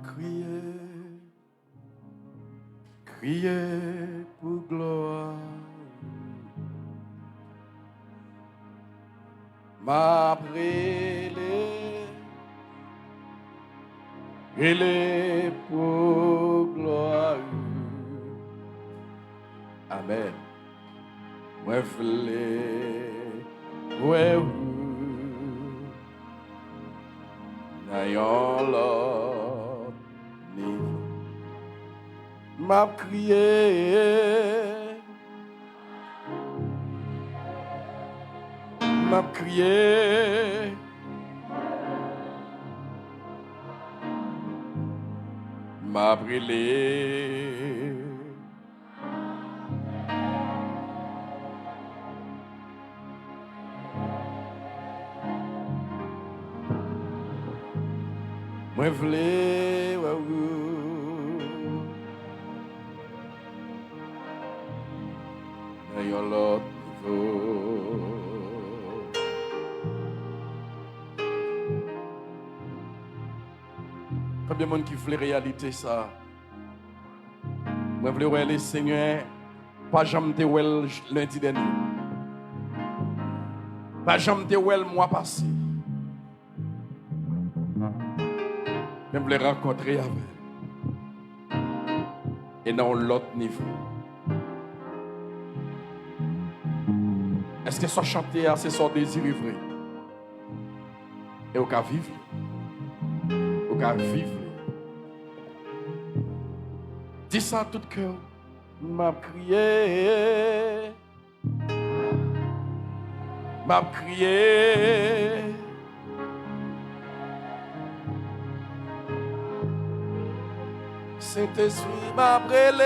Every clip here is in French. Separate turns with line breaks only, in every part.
crier, crier pour gloire. M'a brûlé, brûlé pour gloire. Amen. Moi voulais, ouais, n'ayons l'autre niveau. M'a crié, m'a crié. M'a brûlé. Moi voulais, n'ayons l'autre niveau. Combien de monde qui voulait réalité ça? Moi voulais voir les seigneurs, pas jamais te well lundi dernier. Pas jamais te well mois passé. Je voulais rencontrer avec. Et dans l'autre niveau. Est-ce que ça chanter à ce son désir vrai? Et au cas vivre. Au cas vivre. Dis ça à tout cœur. M'a crié. M'a crié. Saint-Esprit m'a brûlé.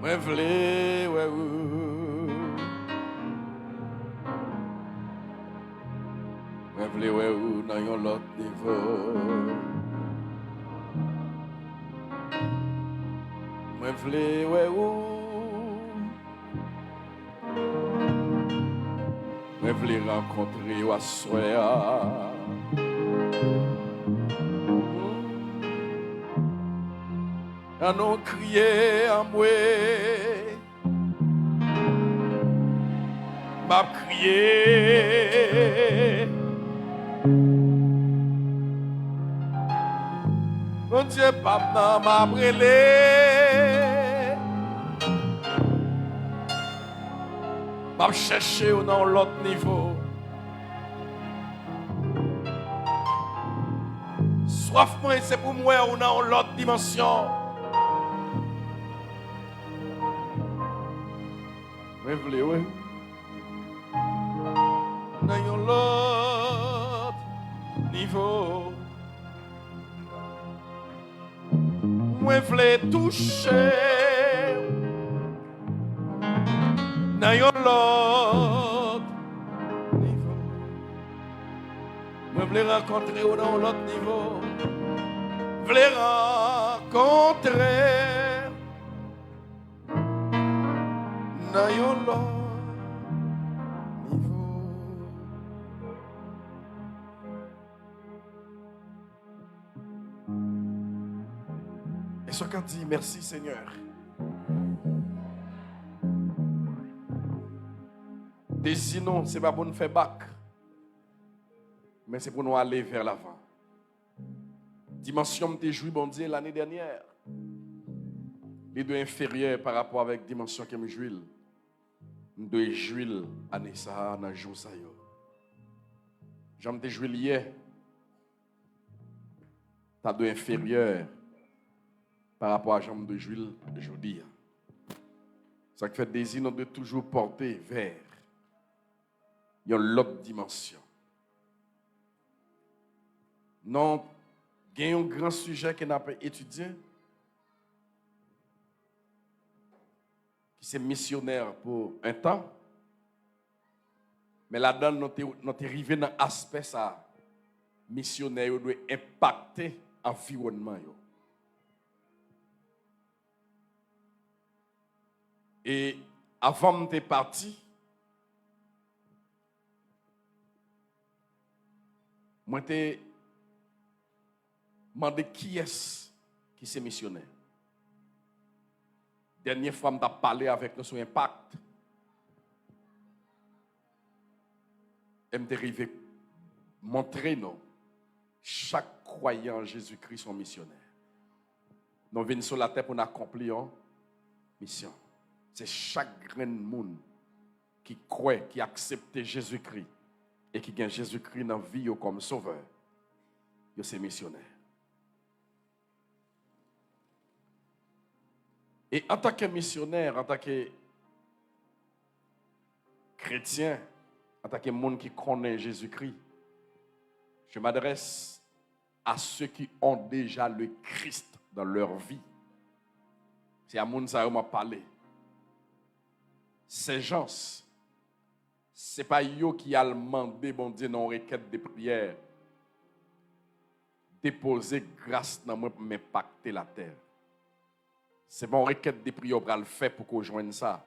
Moi voulais, ouais, moi voulais, ouais, dans un autre niveau. Moi voulais, ouais, moi voulais rencontrer ou assoir. À nous crier à moi, m'a crié. Mon Dieu, papa m'a brûlé. M'a cherché dans l'autre niveau. Soif moi, c'est pour moi ou dans l'autre dimension. Mais voulez, oui. Dans l'autre niveau. Moi voulais toucher. Dans l'autre niveau. Moi voulais rencontrer ou dans l'autre niveau. Voulais rencontrer. Dans l'autre niveau. Et ce qu'on dit, merci Seigneur. Désignons, ce n'est pas pour nous faire bac, mais c'est pour nous aller vers l'avant. Dimension me joué, bon Dieu, l'année dernière. Les deux inférieurs par rapport avec dimension que me joué. Nous devons jouer l'année ça, dans le jour ça. J'en ai joué hier. Tu as deux inférieurs par rapport à j'en ai joué aujourd'hui. Ça fait désir, nous devons toujours porter vers l'autre dimension. Non, il y a un grand sujet que nous avons étudié, qui c'est missionnaire pour un temps. Mais là-dedans, nous sommes arrivés dans l'aspect ça. Missionnaire doit impacter l'environnement. Et avant de partir, moi t'ai demandé qui est-ce qui s'est missionnaire. Dernière fois, je parlé avec nous sur Impact. Je m'est arrivé montrer nous chaque croyant en Jésus-Christ son missionnaire. Nous venons sur la terre pour accomplir une mission. C'est chaque grand monde qui croit, qui accepte Jésus-Christ et qui gagne Jésus-Christ dans la vie comme sauveur. C'est missionnaire. Et en tant que missionnaire, en tant que chrétien, en tant que monde qui connaît Jésus-Christ, je m'adresse à ceux qui ont déjà le Christ dans leur vie. C'est à moun ça m'a parlé. Ces gens, c'est pas eux qui a demandé bon Dieu dans requête de prière. Déposer grâce dans moi pour m'impacter la terre. C'est bon requête de prière pour le faire pour qu'on joigne ça.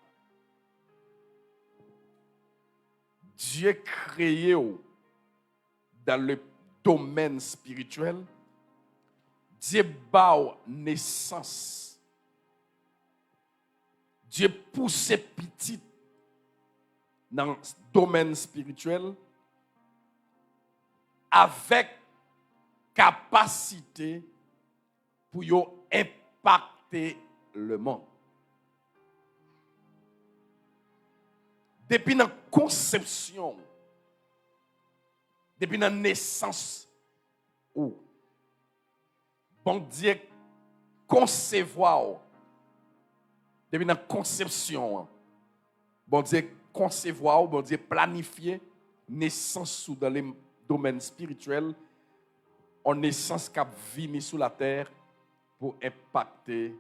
Dieu créé dans le domaine spirituel. Dieu bat naissance. Dieu pousse petit dans le domaine spirituel avec capacité pour impacter le monde. Depuis la conception, depuis la naissance, où bon Dieu concevoir, depuis la conception, bon Dieu concevoir, bon Dieu planifier naissance dans les domaines spirituels, en naissance qui vient sur la terre pour impacter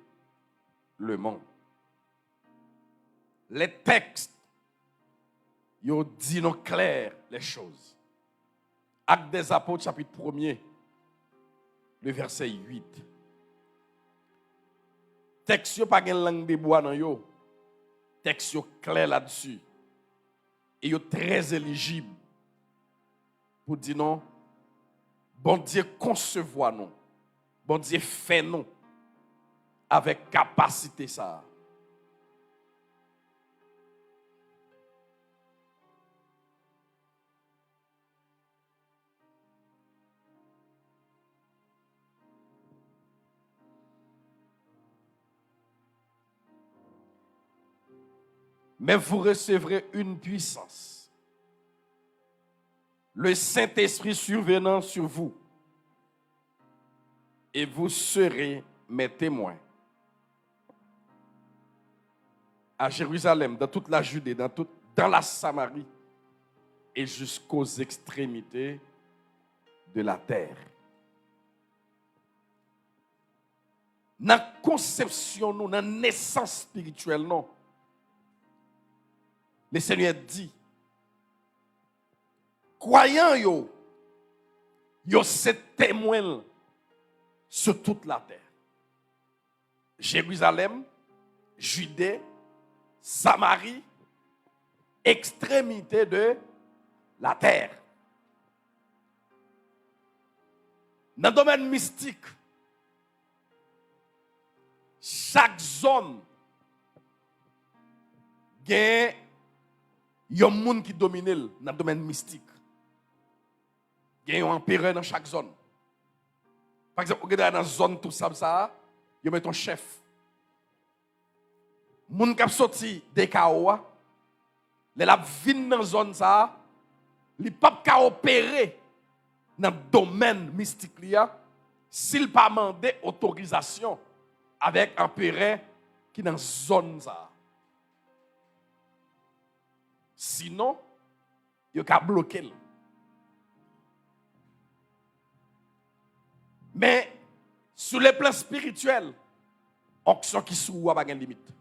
le monde. Les textes, ils disent non clair les choses. Actes des Apôtres, chapitre 1er, le verset 8. Texte yo pas gen langue de bois dans yo. Texte yo clair là-dessus. Et yo très éligible pour dire non. Bon Dieu concevoir nous. Bon Dieu fait nous avec capacité ça. Mais vous recevrez une puissance. Le Saint-Esprit survenant sur vous. Et vous serez mes témoins. À Jérusalem, dans toute la Judée, dans la Samarie et jusqu'aux extrémités de la terre. Dans la conception, dans la naissance spirituelle, non. Le Seigneur dit, croyant yo c'est témoin sur toute la terre. Jérusalem, Judée, Samarie, extrémité de la terre. Dans le domaine mystique, chaque zone gagne un monde qui domine dans le domaine mystique. Il y a un empereur dans chaque zone. Par exemple, vous dans la zone tout ça, il y a un chef. Les gens qui sortent des chaos, les gens qui viennent dans la zone, ils ne peuvent pas opérer dans le domaine mystique s'ils ne pas demander autorisation avec un empereur qui est dans la zone. Sinon, il y a bloquer. Mais sur le plan spirituel, action qui sous a pas de limite.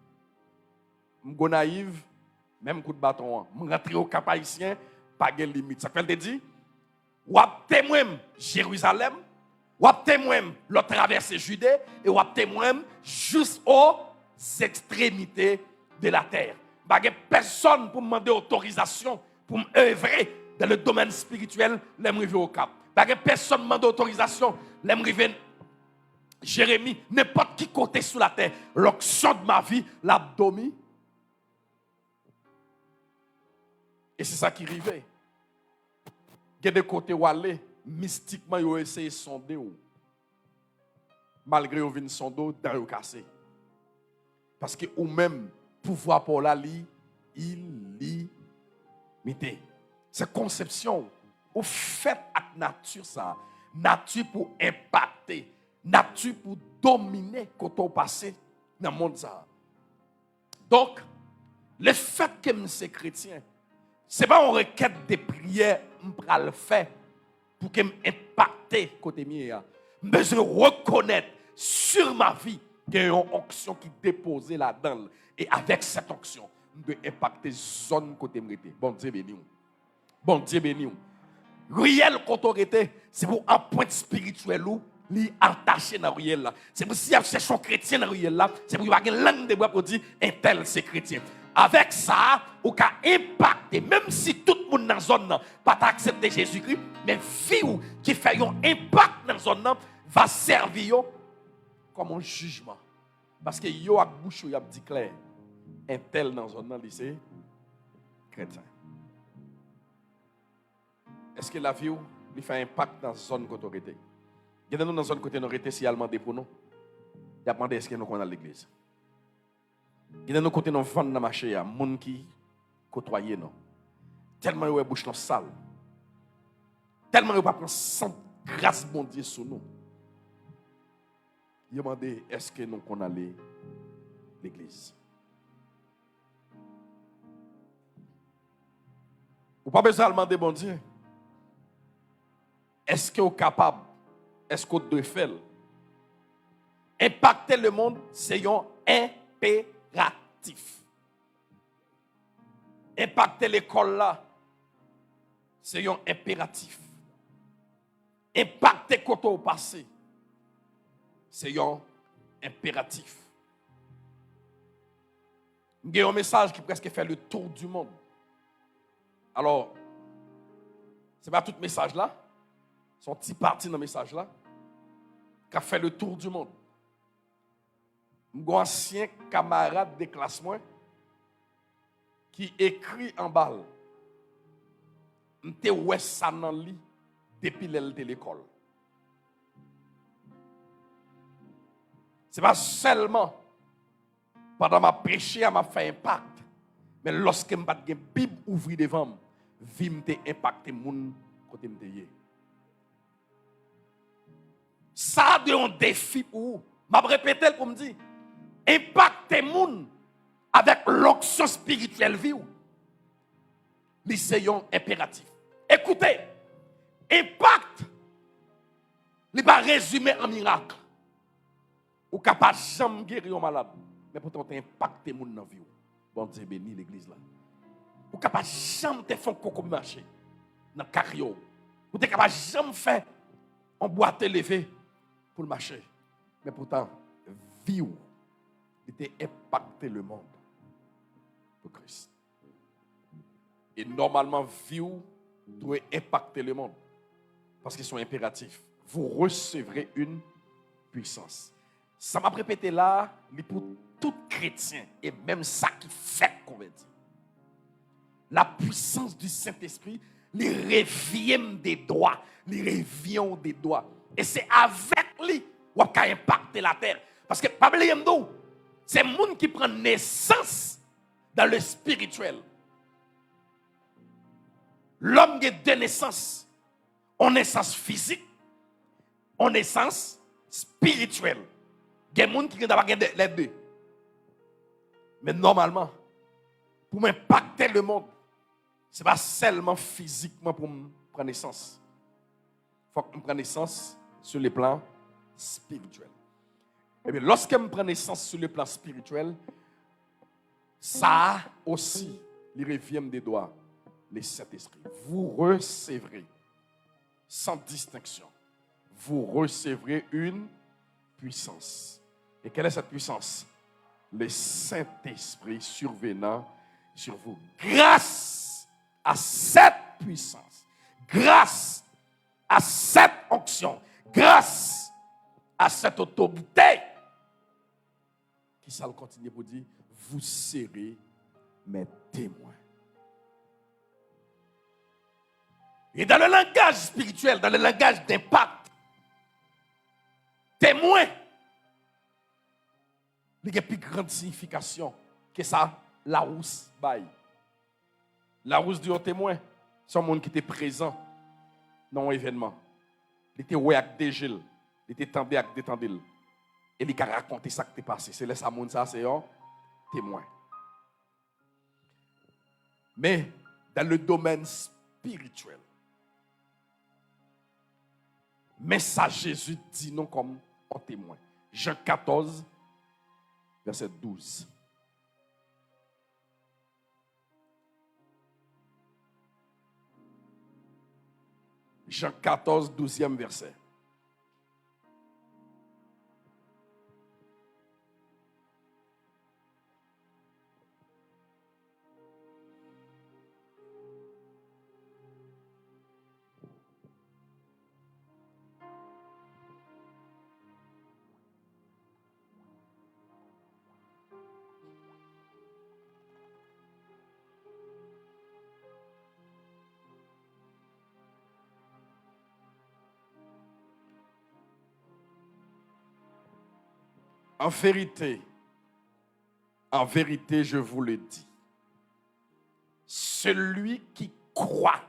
M'go naïve, même coup de bâton, m'rentrer au cap haïtien, pas de limite. Ça fait te dire, ou ap témoin Jérusalem, ou ap témoin l'autre traversée Judée et ou ap témoin jusqu'aux extrémités de la terre. Pas personne pour me demander autorisation pour m'œuvrer dans le domaine spirituel, l'arriver au cap. Pas personne demande autorisation, l'arriver Jérémie, n'importe qui côté sous la terre, l'onction de ma vie, l'abdomen. Et c'est ça qui arrivait. Il y a des côtés où aller, mystiquement, ils ont essayé de sonder. Malgré qu'ils viennent sonder, dans le cassé. Parce que ou même, pouvoir pour la li, illimité. C'est conception. Ou fait avec nature ça. Nature pour impacter. Nature pour dominer quand on passe dans le monde ça. Donc, le fait que je suis chrétien, ce n'est pas une requête de prière pour le faire pour que m'impacte côté mien. Mais je reconnais sur ma vie qu'il y a une onction qui est déposée là-dedans. Et avec cette onction, je dois impacter la zone côté moi. Bon Dieu béni. Bon Dieu béni. Réel autorité, c'est pour un point spirituel ou li attaché dans réel là. C'est pour si y a cherché un chrétien dans réel là, c'est pour y avoir une langue de bois pour dire un tel c'est chrétien. Avec ça, ou ka impacter même si tout le monde dans zone là pas accepter Jésus-Christ, mais vie ou qui fait un impact dans zone là va servir comme un jugement. Parce que yo ak bouche yo a dit clair, un tel dans zone là c'est chrétien. Est-ce que la vie lui fait un impact dans la zone d'autorité? Il y a dans la zone côté d'autorité si elle demande pour nous. Il a demandé est-ce que nous sommes à l'église. Il y a dans côté nous vendre dans le marché, il y a des gens qui côtoient nous. Tellement ils ont bouche dans sale. Tellement ils ne pas prendre sans grâce bon Dieu sur nous. Il a demandé est-ce que nous sommes allés à l'église. Ou pas besoin de demander bon Dieu. Est-ce que vous êtes capable? Est-ce que vous devez faire? Impacter le monde, c'est un impératif. Impacter l'école là, c'est un impératif. Impacter côté au passé, c'est un impératif. Il y a un message qui presque fait le tour du monde. Alors, ce n'est pas tout message là. Son petit parti dans le message là, qui a fait le tour du monde. Mon ancien camarade de classe moi, qui écrit en balle, m'te ouais ça dans lit depuis l'école. C'est pas seulement pendant ma prêcher, m'a fait impact, mais lorsque m'a pas Bible ouvri devant moi, vie m'te impacté moun côté m'te yé. Ça a un défi pour vous. Je vais répéter pour me dire, impacter les gens avec l'onction spirituelle vie. C'est un impératif. Écoutez, impact, il n'est pas résumé en miracle. Ou capable de jamais guérir un malade. Mais pourtant, tu impactes les gens dans la vie. Bon Dieu béni l'église là. Ou capable de jamais te faire un marché dans le carrière. Ou tu capable de jamais faire un boîte élevé pour le marché. Mais pourtant, vie était impacté le monde pour Christ. Et normalement, vie doit impacter le monde. Parce qu'ils sont impératifs. Vous recevrez une puissance. Ça m'a répété là, pour tout chrétien, et même ça qui fait convertir. La puissance du Saint-Esprit, les revient des droits, les revient des droits. Et c'est avec lui qu'on peut impacter la terre. Parce que, pas oublier, c'est le monde qui prend naissance dans le spirituel. L'homme a deux naissances. En naissance physique, en naissance spirituelle. Il y a des gens qui ont les deux. Mais normalement, pour m'impacter le monde, ce n'est pas seulement physiquement pour me prendre naissance. Il faut que je prenne naissance sur le plan spirituel. Et bien, lorsque je prends naissance sur le plan spirituel, ça aussi, il revient des doigts, les sept esprits. Vous recevrez, sans distinction, vous recevrez une puissance. Et quelle est cette puissance? le Saint-Esprit survenant sur vous. Grâce à cette puissance, grâce à cette onction, grâce à cette autorité, qui ça le continue pour dire, vous serez mes témoins. Et dans le langage spirituel, dans le langage d'impact, témoin, il y a plus grande signification que ça, la rousse baille. La rousse du témoin, c'est un monde qui était présent dans un événement. Il était ouais avec des gilles, il était tendé avec des tendils. Et il a raconté ça qui est passé. C'est là ça monde ça, c'est un témoin. Mais dans le domaine spirituel, message Jésus dit non comme un témoin. Jean 14, verset 12. Jean 14, 12e verset. En vérité, je vous le dis, celui qui croit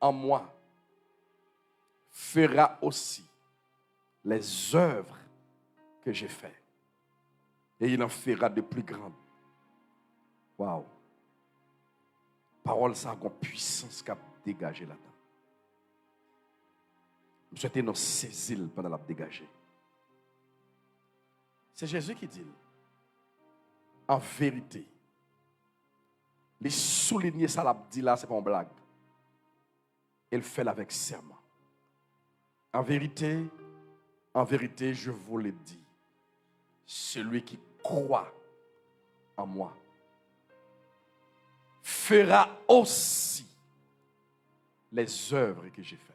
en moi fera aussi les œuvres que j'ai faites. Et il en fera de plus grandes. Waouh! Parole, ça a une puissance qui a dégagé là-dedans. Je souhaite nous saisir pendant la dégager. C'est Jésus qui dit, en vérité, les souligner ça l'a dit là, c'est pas une blague. Il fait avec serment. En vérité, je vous le dis, celui qui croit en moi fera aussi les œuvres que j'ai faites.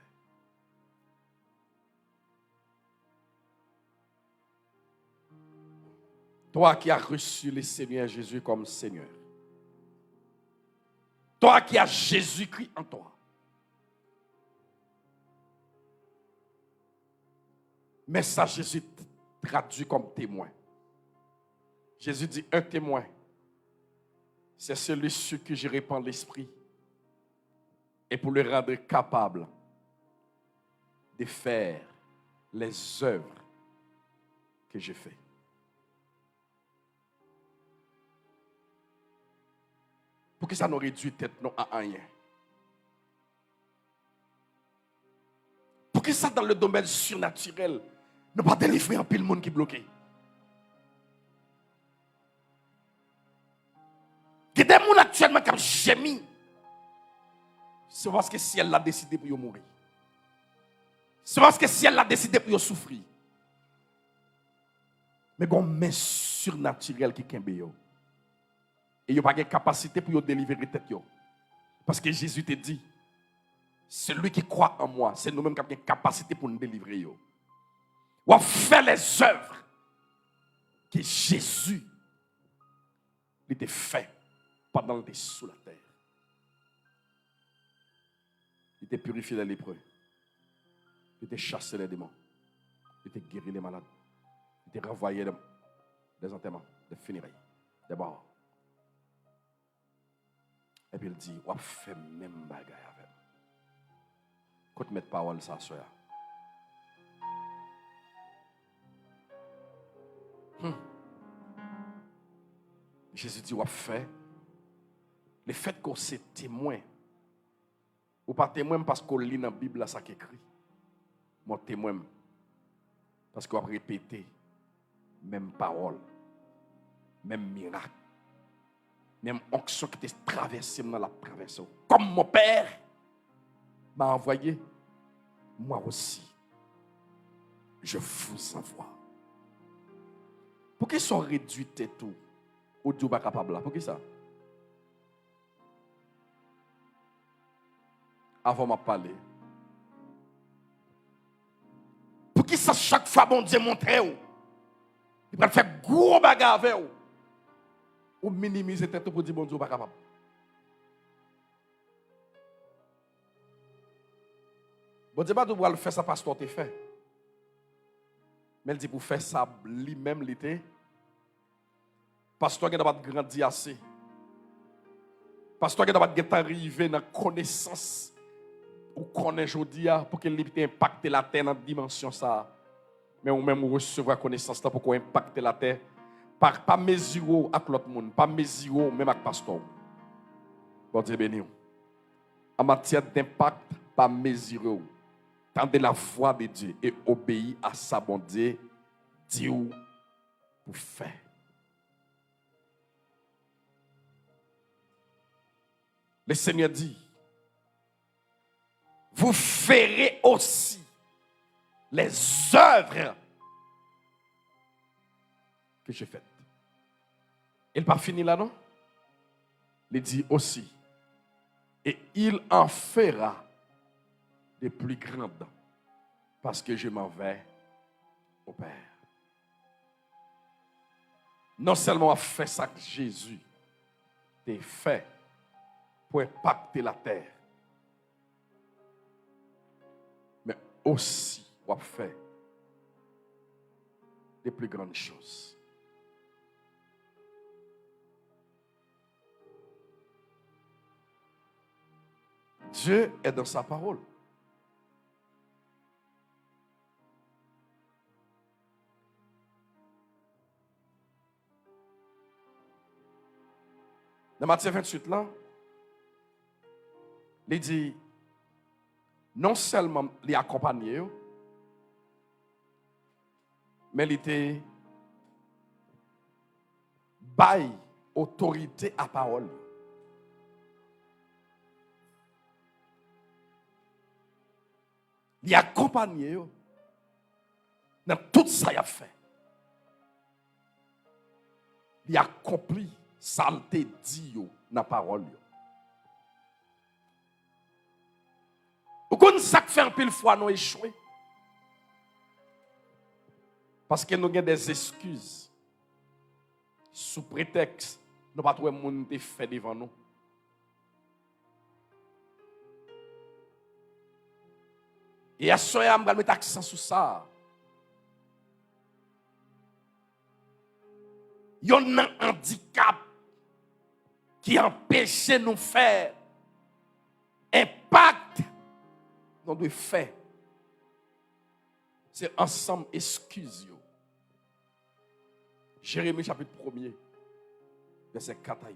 Toi qui as reçu le Seigneur Jésus comme Seigneur. Toi qui as Jésus-Christ en toi. Mais ça, Jésus traduit comme témoin. Jésus dit, un témoin, c'est celui sur qui je répands l'esprit. Et pour le rendre capable de faire les œuvres que j'ai faites. Pour que ça nous réduise tête non à rien. Pour que ça dans le domaine surnaturel, ne pas délivrer un pile monde qui est bloqué. Il y a des gens actuellement qui ont gémi. C'est parce que si elle a décidé pour mourir. C'est parce que si elle a décidé pour souffrir. Mais il y a une main surnaturelle qui est yo. Et il n'y a pas de capacité pour délivrer tête. Parce que Jésus te dit, celui qui croit en moi, c'est nous-mêmes qui avons une capacité pour nous délivrer. On va faire les œuvres que Jésus a fait pendant qu'il était sous la terre. Il était purifié les lépreux. Il était chassé les démons. Il était guéri les malades. Il était renvoyé des enterrements, des funérailles, des morts. Et puis il dit, on va faire même bagaille avec. Quand mettre parole ça soya. Jésus dit, on va faire. Le fait qu'on soit témoin, ou pas témoin parce qu'on lit dans la Bible ça qui écrit. Mon témoin, parce qu'on va répéter même parole, même miracle, même onction qui était traversée dans la traversée. Comme mon Père m'a envoyé, moi aussi, je vous envoie. Pour qu'ils sont réduits et tout, ou Dieu pas capable là? Pour qui ça? Avant de parler. Pour qui ça chaque fois bon Dieu montre ou? Il va faire gros bagarre avec ou? Ou minimiser tête pour dire bon Dieu pas capable. Bon Dieu pas de le faire ça parce que tu fait. Mais il dit pour faire ça lui-même l'été. Parce que tu n'as pas grandi assez. Parce que tu n'as pas arrivé dans la connaissance ou connaît aujourd'hui pour qu'il impacte la terre dans la dimension ça. Mais ou même recevoir connaissance là pour qu'on impacte la terre. Pas mesurer avec l'autre monde, pas mesurer même avec pasteur. Bon Dieu béni. En matière d'impact, pas mesurer. Tendez la voix de Dieu et obéir à sa bon Dieu. Dieu pour faire. Le Seigneur dit, vous ferez aussi les œuvres que j'ai faites. Il n'a pas fini là, non? Il dit aussi, et il en fera des plus grandes, parce que je m'en vais au Père. Non seulement a fait ça que Jésus t'a fait pour impacter la terre, mais aussi on a fait des plus grandes choses. Dieu est dans sa parole. Dans Matthieu 28, là, il dit, non seulement les accompagner, mais il était bail autorité à parole. Il accompagné dans tout ça qu'il a fait. Il accompli ça qu'il dit dans la parole. Vous connaissez ça que fait un pile fois nous échouer? Parce que nous avons des excuses. Sous prétexte, nous ne pouvons pas trouver monde fait devant nous. Et à ce moment-là, je vais mettre accent sur ça. Il y a un handicap qui empêche nous de faire impact dans le fait. C'est ensemble excuse. Jérémie chapitre 1er, verset 4 à 8.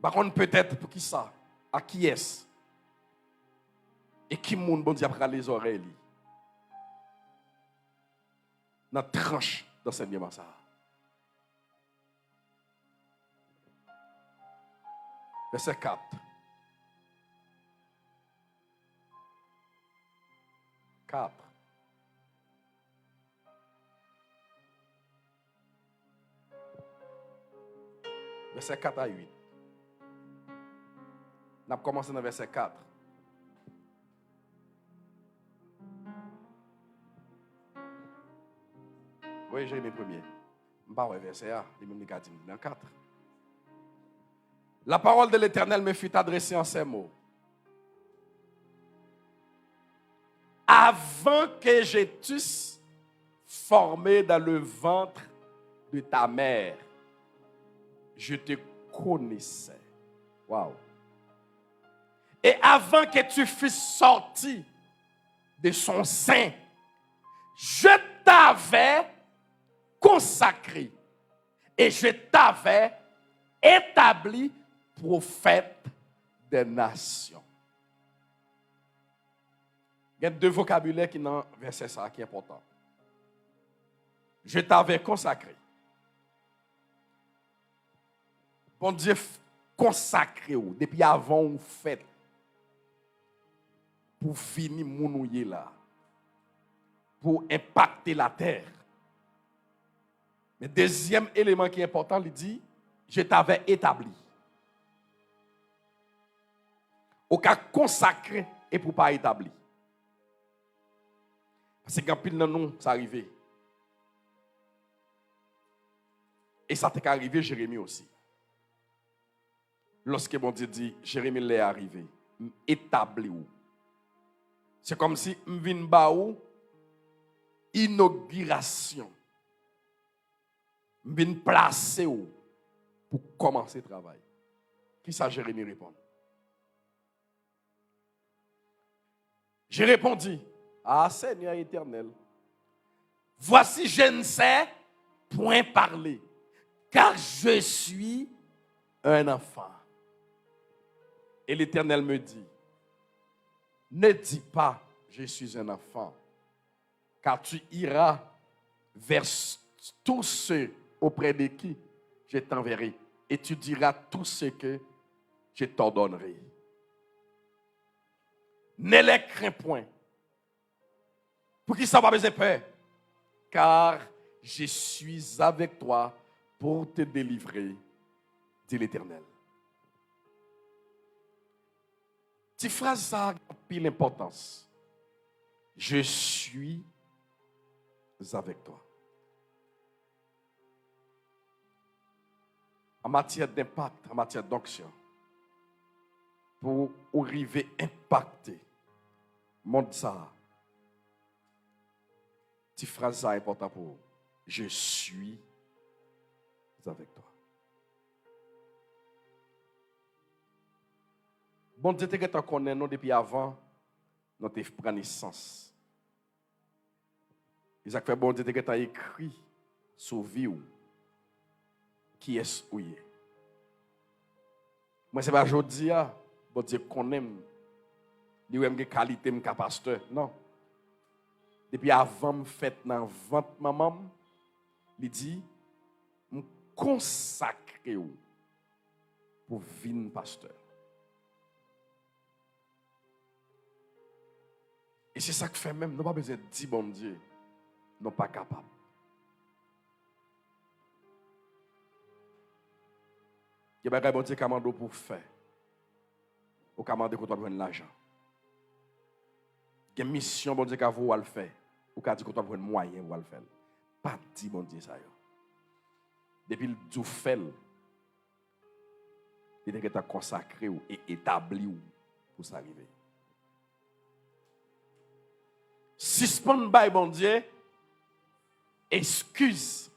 Par contre, peut-être pour qui ça? À qui est-ce? Et qui moun bon Dieu après les oreilles? Dans la tranche d'enseignement ça. Verset 4. Verset 4 à 8. On a commencé dans verset 4. Oui, j'ai mes premiers. Je ne sais pas verset A, les mêmes négatifs dans 4. La parole de l'Éternel me fut adressée en ces mots. Avant que je t'eusse formé dans le ventre de ta mère, je te connaissais. Waouh. Et avant que tu fusses sorti de son sein, je t'avais consacré et je t'avais établi prophète des nations. Il y a deux vocabulaires qui dans verset ça qui est important. Je t'avais consacré. Bon Dieu consacré ou depuis avant ou fait. pour venir mounouiller là, pour impacter la terre. Mais deuxième élément qui est important, il dit, je t'avais établi. Au cas consacré et pour pas établi. Parce que quand pile dans nous, ça arrivé. Et ça t'est arrivé Jérémie aussi. Lorsque bon Dieu dit, Jérémie l'est arrivé, établi où. C'est comme si m'vin ba ou inauguration. M'vin placer où pour commencer le travail. Qui ça Jérémie répond? J'ai répondu, ah Seigneur éternel, voici je ne sais point parler, car je suis un enfant. Et l'Éternel me dit, ne dis pas, je suis un enfant, car tu iras vers tous ceux auprès de qui je t'enverrai, et tu diras tout ce que je t'ordonnerai. Ne les crains point. Pour qui ça va besoin peur? Car je suis avec toi pour te délivrer, dit l'Éternel. Cette phrase ça a pile l'importance. Je suis avec toi. En matière d'impact, en matière d'onction, pour arriver à impacter le monde ça, cette phrase ça est importante pour vous. Je suis avec toi. Bon Dieu, tu connais nous depuis avant, nous te pris naissance. Isaac fait bon Dieu, tu écrit sur vie qui est-ce ou est. Moi, ce n'est pas aujourd'hui, bon Dieu connaît, il y a des qualités de pasteur. Non. Depuis avant, je fais dans le ventre maman, il dit, je consacre pour vivre pasteur. Et c'est ça que fait même, nous n'avons pas besoin de dire, bon Dieu, nous pas capables. Il y a des bon Dieu qui commande pour faire. Ou commande qu'on doit prendre l'argent. Il y a une mission, bon Dieu, qui va le faire. Ou qui dit qu'on doit prendre moyen pour le faire. Pas dit, bon Dieu, ça. Depuis le tout fait, il est consacré et établi pour s'arriver. Suspend by bon Dieu, excuse.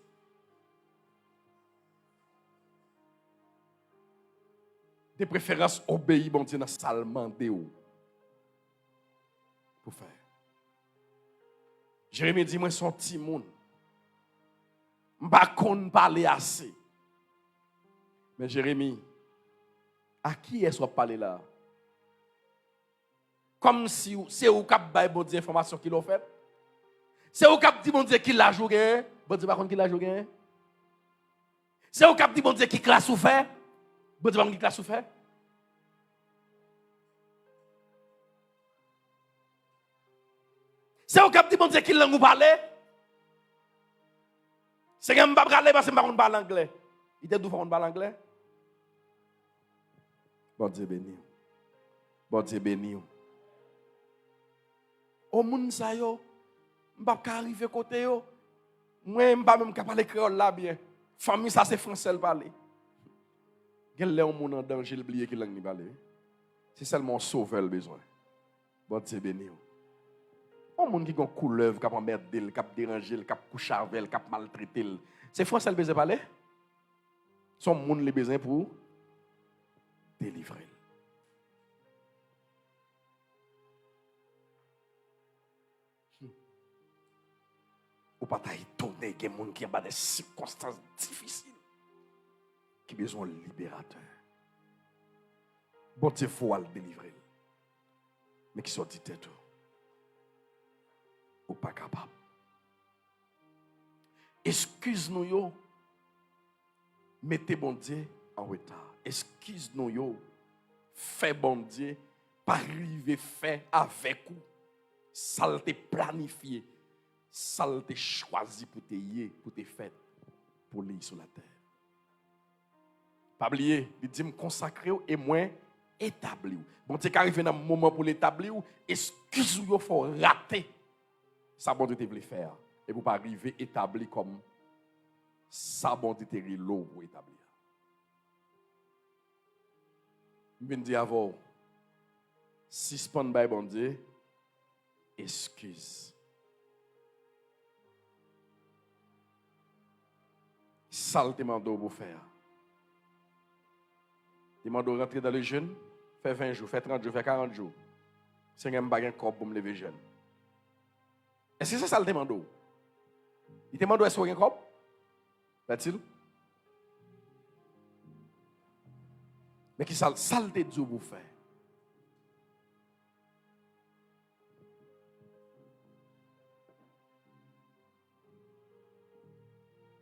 De préférence, obéir bon Dieu dans salement de pour faire. Jérémie dit, moi, son petit monde. Je ne sais pas parler assez. Mais Jérémie, à qui est-ce qu'on parle là? Comme si c'est au cap de bon Dieu information qu'il a fait. C'est au cap de bon Dieu qui l'a joué. Bon Dieu, par contre, qui l'a joué. C'est au cap de bon Dieu qui classe ou fait. Bon Dieu, par contre, qui classe ou fait. C'est au cap de bon Dieu qui l'a nous parler. C'est que je ne peux pas parler parce que je ne parle pas anglais. Il est d'où on parle anglais? Bon Dieu béni. Bon Dieu béni. Au monde ça yo, m'pa ka arriver côté yo. Moi m'pa même ka parler créole là bien. Famille ça c'est français le parler. Quel est au monde en danger oublier qui langue ni parler. C'est seulement sauveur le besoin. Bon Dieu béni. Au monde qui gon couleuvre, qui emmerder, qui déranger, qui coucher avec, qui maltraiter. C'est français le besoin parler. Son monde le besoin pour délivrer. Ou pas t'étonner qu'il y a des gens qui ont des circonstances difficiles, qui ont besoin de libérateur. Bon Dieu, il faut le délivrer. Mais qui sont dit tout. Ou pas capable. Excuse-nous, yo. Mettez bon Dieu en retard. Excuse-nous, yo. Fais bon Dieu. pas arriver fait avec vous. Ça te planifié, ça te choisi pour te y, pour te faire pour lui sur la terre. Pas oublier, il dit me consacrer et moi établir. Bon Dieu arrivé dans le moment pour l'établir, excuse-vous, il faut rater. Ça bon Dieu te voulait faire et vous pas arriver établi comme ça bon Dieu te l'eau pour établir. Je viens dire avant, suspend by bon Dieu, excuse. Ça le demande pour faire. Demande de rentrer dans le jeûne, fait 20 jours, fait 30 jours, fait 40 jours. C'est un bagage corps pour me lever jeune. Est-ce que c'est ça le demande? Il demande est-ce qu'il y a un corps? Fait-il? Mais qui ça le dit pour faire?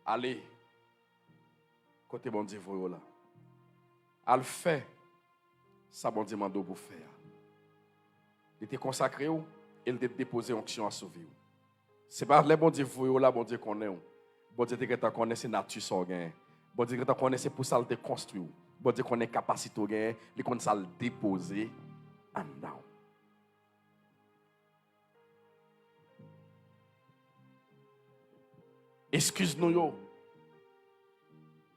Allez, côté bon Dieu, vous là. Al fait, ça bon Dieu m'a pour faire. Il était consacré et il était déposé onction à sauver. C'est pas les bon Dieu vous là, bon Dieu connaît. Bon Dieu que tu connais c'est nature son gain. Bon Dieu que tu connais c'est pour ça te construire. Bon Dieu connaît capacité gain, il connaît ça le déposer en dedans. Excuse-nous yo.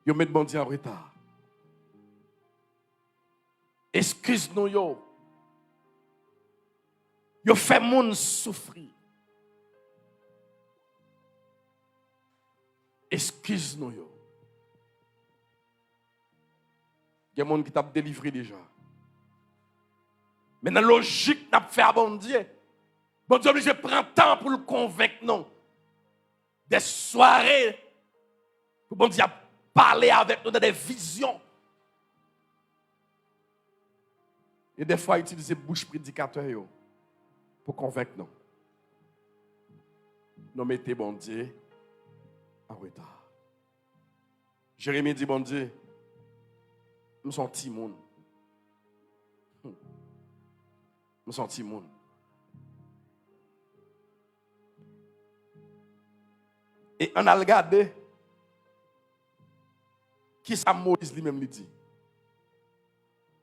Yo met bon Dieu en retard. Excuse-nous yo. Yo fait moun souffrir. Excuse-nous yo. Il y a des gens qui t'a délivré déjà. Mais dans la logique, n'a fait à bon Dieu. Bon Dieu, je prends temps pour le convaincre, non. Des soirées, pour bon Dieu parler avec nous dans des visions. Et des fois, utiliser bouche prédicateur pour convaincre nous. Nous mettez bon Dieu en retard. Jérémie dit, bon Dieu, nous sommes petits monde. Nous sommes petits monde. Et on a regardé qui ça Moïse lui-même lui dit.